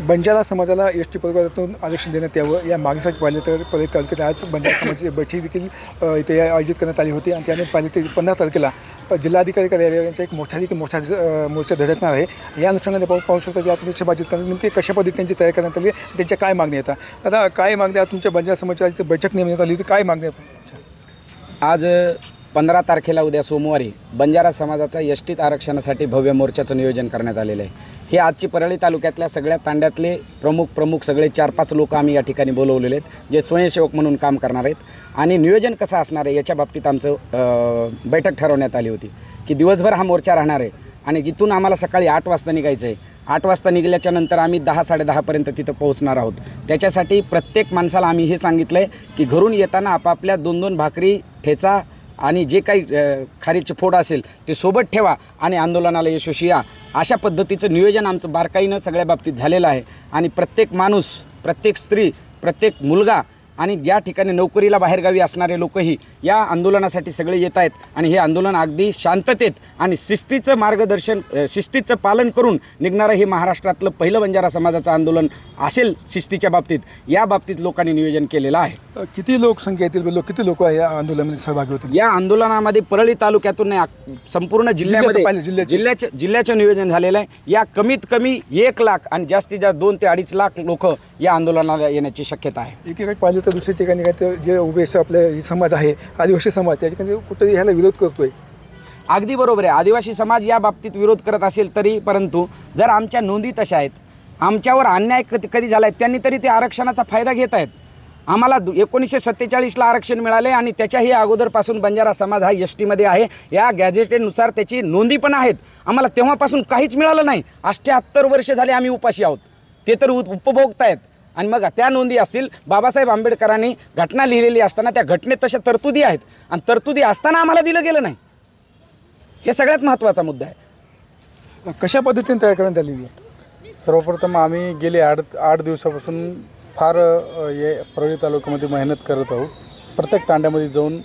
बंजारा समाजाला एस-टी प्रवर्गातून आरक्षण देण्यात यावं या मागणीसाठी पाहिले तर परळी तालुक्यात आज बंजारा समाजाची बैठक देखील इथे आयोजित करण्यात आली होती आणि त्याने पाहिले ते 15 तारखेला जिल्हाधिकारी कार्यालय यांचा एक मोठा मोर्चा धडकणार आहे। या अनुषंगाने पाहू शकतो की आपण बातचीत करण्यात नेमकी कशा पद्धतीने तयार करण्यात आली, त्यांच्या काय मागणी येतात। आता काय मागण्या तुमच्या बंजारा समाजाची बैठक नेमण्यात आली होती, काय मागण्या? आज 15 तारखेला उद्या सोमवारी बंजारा समाजाचा एस-टी आरक्षणासाठी भव्य मोर्चाचं नियोजन करण्यात आलेलं आहे। हे आजची परळी तालुक्यातल्या सगळ्या तांड्यातले प्रमुख सगळे 4-5 लोक आम्ही या ठिकाणी बोलवलेले आहेत, जे स्वयंसेवक म्हणून काम करणार आहेत। आणि नियोजन कसं असणार आहे याच्या बाबतीत आमचं बैठक ठरवण्यात आली होती की दिवसभर हा मोर्चा राहणार आहे आणि इथून आम्हाला सकाळी 8 वाजता निघायचं आहे। 8 वाजता निघाल्याच्या नंतर आम्ही 10-10:30 पर्यंत तिथं पोहोचणार आहोत। त्याच्यासाठी प्रत्येक माणसाला आम्ही हे सांगितलं आहे की घरून येताना आपापल्या 2-2 भाकरी, ठेचा आणि जे काही खारीचे फोड असेल ते सोबत ठेवा आणि आंदोलनाला यशस्वी या, अशा पद्धतीचं नियोजन आमचं बारकाईनं सगळ्या बाबतीत झालेलं आहे। आणि प्रत्येक माणूस, प्रत्येक स्त्री, प्रत्येक मुलगा आणि या ठिकाणी नोकरीला बाहेरगावी असणारे लोकही या आंदोलनासाठी सगळे येत आहेत आणि हे आंदोलन अगदी शांततेत आणि शिस्तीचं मार्गदर्शन, शिस्तीचं पालन करून निघणारं हे महाराष्ट्रातलं पहिलं बंजारा समाजाचं आंदोलन असेल शिस्तीच्या बाबतीत। या बाबतीत लोकांनी नियोजन केलेलं आहे। किती लोकसंख्या येतील, किती लोक या आंदोलनामध्ये सहभागी होतील? या आंदोलनामध्ये परळी तालुक्यातून संपूर्ण जिल्ह्यामध्ये जिल्ह्याचं नियोजन झालेलं आहे। या कमीत कमी 1 लाख आणि जास्तीत जास्त 2 ते 2.5 लाख लोक या आंदोलनाला येण्याची शक्यता आहे। एकीकडे पाहिलं तर दुसऱ्या ठिकाणी काय तर जे उभे आपले समाज आहे, आदिवासी समाज, त्या ठिकाणी कुठेतरी ह्याला विरोध करतोय। अगदी बरोबर आहे, आदिवासी समाज या बाबतीत विरोध करत असेल तरी, परंतु जर आमच्या नोंदी तशा आहेत, आमच्यावर अन्याय कधी झाला आहे त्यांनी तरी ते आरक्षणाचा फायदा घेत आहेत। आम्हाला 1947ला आरक्षण मिळाले आणि त्याच्याही अगोदरपासून बंजारा समाज हा एस-टीमध्ये आहे। या गॅजेटेनुसार त्याची नोंदी पण आहेत। आम्हाला तेव्हापासून काहीच मिळालं नाही। 78 वर्ष झाले आम्ही उपाशी आहोत, ते तर उपभोगतायत। आणि मग त्या नोंदी असतील, बाबासाहेब आंबेडकरांनी घटना लिहिलेली असताना त्या घटनेत तशा तरतुदी आहेत आणि तरतुदी असताना आम्हाला दिलं गेलं नाही, हे सगळ्यात महत्त्वाचा मुद्दा आहे। कशा पद्धतीने तयार करण्यात आलेली आहे? सर्वप्रथम आम्ही गेले 8 दिवसापासून फार परळी तालुक्यामध्ये मेहनत करत आहोत। प्रत्येक तांड्यामध्ये जाऊन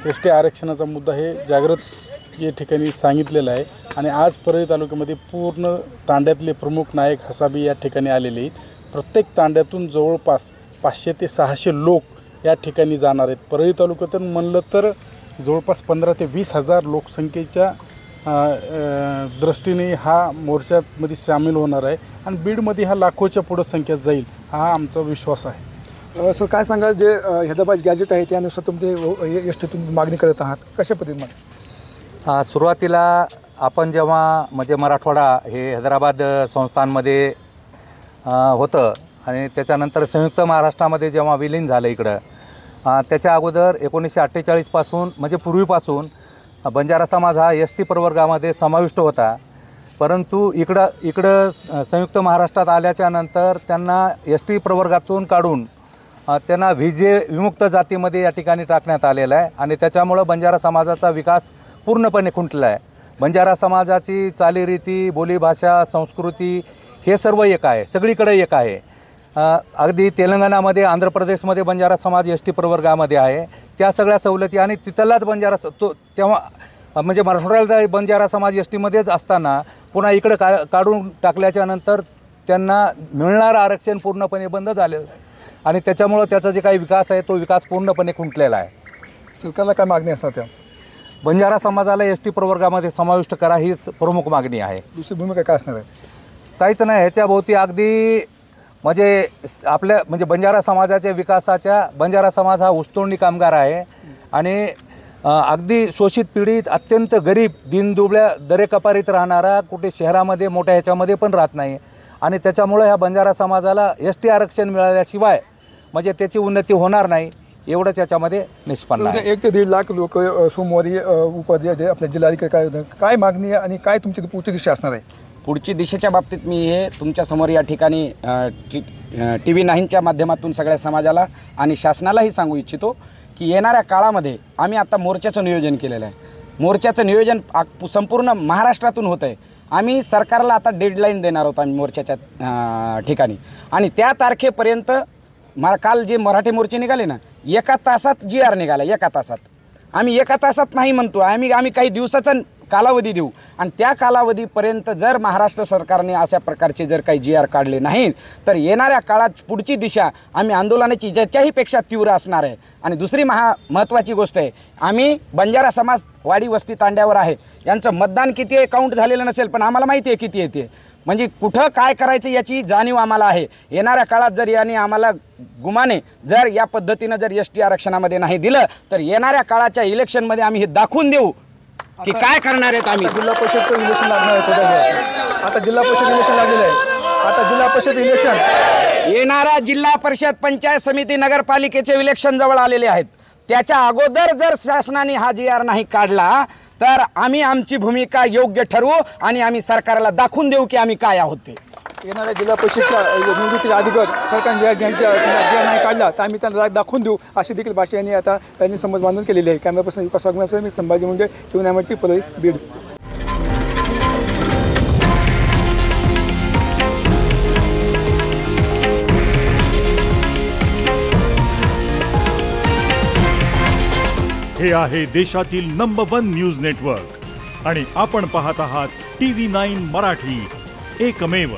एस-टी आरक्षणाचा मुद्दा हे जागृत या ठिकाणी सांगितलेला आहे आणि आज परळी तालुक्यामध्ये पूर्ण तांड्यातले प्रमुख नायक हसाबी या ठिकाणी आलेले आहेत। प्रत्येक तांड्यातून जवळपास 500 ते 600 लोक या ठिकाणी जाणार आहेत। परळी तालुक्यातून म्हणलं तर जवळपास 15 ते 20 हजार लोकसंख्येच्या दृष्टीने हा मोर्चामध्ये सामील होणार आहे आणि बीडमध्ये हा लाखोच्या पुढं संख्या जाईल, हा आमचा विश्वास आहे। सो काय सांगाल, जे हैदराबाद गॅजेट आहे त्यानुसार तुमचे एस-टीतून मागणी करत आहात, कशा पद्धतीने? सुरुवातीला आपण जेव्हा म्हणजे मराठवाडा हे हैदराबाद संस्थांमध्ये होतं आणि त्याच्यानंतर संयुक्त महाराष्ट्रामध्ये जेव्हा विलीन झालं इकडं, त्याच्या अगोदर 1948 पासून म्हणजे पूर्वीपासून बंजारा समाज हा एस-टी प्रवर्गामध्ये समाविष्ट होता। परंतु इकडं संयुक्त महाराष्ट्रात आल्याच्या नंतर त्यांना एस-टी प्रवर्गातून काढून त्यांना विमुक्त जातीमध्ये या ठिकाणी टाकण्यात आलेलं आहे आणि त्याच्यामुळं बंजारा समाजाचा विकास पूर्णपणे खुंटला आहे। बंजारा समाजाची चालीरीती, बोलीभाषा, संस्कृती हे सर्व एक आहे, सगळीकडे एक आहे। अगदी तेलंगणामध्ये, आंध्र प्रदेशमध्ये बंजारा समाज एस-टी प्रवर्गामध्ये आहे, त्या सगळ्या सवलती आणि तिथलाच बंजारा तेव्हा म्हणजे मराठवाड्याला बंजारा समाज एस-टीमध्येच असताना पुन्हा इकडं काढून टाकल्याच्या नंतर त्यांना मिळणारं आरक्षण पूर्णपणे बंद झालेलं आहे आणि त्याच्यामुळं त्याचा जे काही विकास आहे तो विकास पूर्णपणे खुंटलेला आहे। सरकारला काय मागणी असणार? त्या बंजारा समाजाला एस-टी प्रवर्गामध्ये समाविष्ट करा हीच प्रमुख मागणी आहे। दुसरी भूमिका काय असणार आहे? काहीच नाही, ह्याच्याभोवती अगदी म्हणजे आपल्या म्हणजे बंजारा समाजाच्या विकासाच्या, बंजारा समाज हा ऊसतोडणी कामगार आहे आणि अगदी शोषित पीडित, अत्यंत गरीब, दीनदुबळ्या दरेकपारीत राहणारा, कुठे शहरामध्ये मोठ्या ह्याच्यामध्ये पण राहत नाही आणि त्याच्यामुळं ह्या बंजारा समाजाला एस-टी आरक्षण मिळाल्याशिवाय म्हणजे त्याची उन्नती होणार नाही, एवढंच याच्यामध्ये निष्पन्न आहे। 1 ते 1.5 लाख लोक सोमवारी जे आपल्या जिल्हाधिकारी काय मागणी आणि काय तुमची पुढची दिशा असणार आहे? पुढची दिशेच्या बाबतीत मी हे तुमच्यासमोर या ठिकाणी TV9च्या माध्यमातून सगळ्या समाजाला आणि शासनालाही सांगू इच्छितो की येणाऱ्या काळामध्ये आम्ही आता मोर्चाचं नियोजन केलेलं आहे। मोर्चाचं नियोजन संपूर्ण महाराष्ट्रातून होतं आहे। आम्ही सरकारला आता डेडलाईन देणार आहोत आम्ही मोर्चाच्या ठिकाणी आणि त्या तारखेपर्यंत काल जे मराठी मोर्चे निघाले ना, 1 तासात GR निघाला, 1 तासात। आम्ही 1 तासात नाही म्हणतो, आम्ही काही दिवसाचा कालावधी देऊ आणि त्या कालावधीपर्यंत जर महाराष्ट्र सरकारने अशा प्रकारचे जर काही GR काढले नाहीत तर येणाऱ्या काळात पुढची दिशा आम्ही आंदोलनाची ज्याच्याहीपेक्षा तीव्र असणार आहे. आणि दुसरी महत्त्वाची गोष्ट आहे, आम्ही बंजारा समाज वाडी वस्ती तांड्यावर आहे, यांचं मतदान किती आहे काउंट झालेलं नसेल पण आम्हाला माहिती आहे किती येते, म्हणजे कुठं काय करायचं याची जाणीव आम्हाला आहे. येणाऱ्या काळात जर यांनी आम्हाला गुमाने जर या पद्धतीनं जर ST आरक्षणामध्ये नाही दिलं तर येणाऱ्या काळाच्या इलेक्शनमध्ये आम्ही हे दाखवून देऊ की काय करणार आहेत आम्ही. जिल्हा परिषदचं इलेक्शन लागणार आहे थोड्या वेळात. आता जिल्हा परिषद इलेक्शन लागलेलं आहे. आता जिल्हा परिषद इलेक्शन येणाऱ्या जिल्हा परिषद पंचायत समिती नगरपालिकेचे इलेक्शन जवळ आलेले आहेत. त्याच्या अगोदर जर शासनाने हा GR नाही काढला तर आम्ही आमची भूमिका योग्य ठरवू आणि आम्ही सरकारला दाखवून देऊ की आम्ही काय आहोत ते. येणाऱ्या जिल्हा परिषदच्या निवडणुकीच्या अधिकार सरकारने ज्या नाही काढला तर आम्ही त्यांना दाखवून देऊ अशी देखील भाषा यांनी आता त्यांनी समज बांधून केलेली आहे. कॅमेरापर्सन विकास वाघमारे, मी संभाजी मुंडे, शिवन्यामठी, परळी, बीड. हे आहे देशातील नंबर 1 न्यूज नेटवर्क आणि आपण पाहत आहात TV9 मराठी, एकमेव.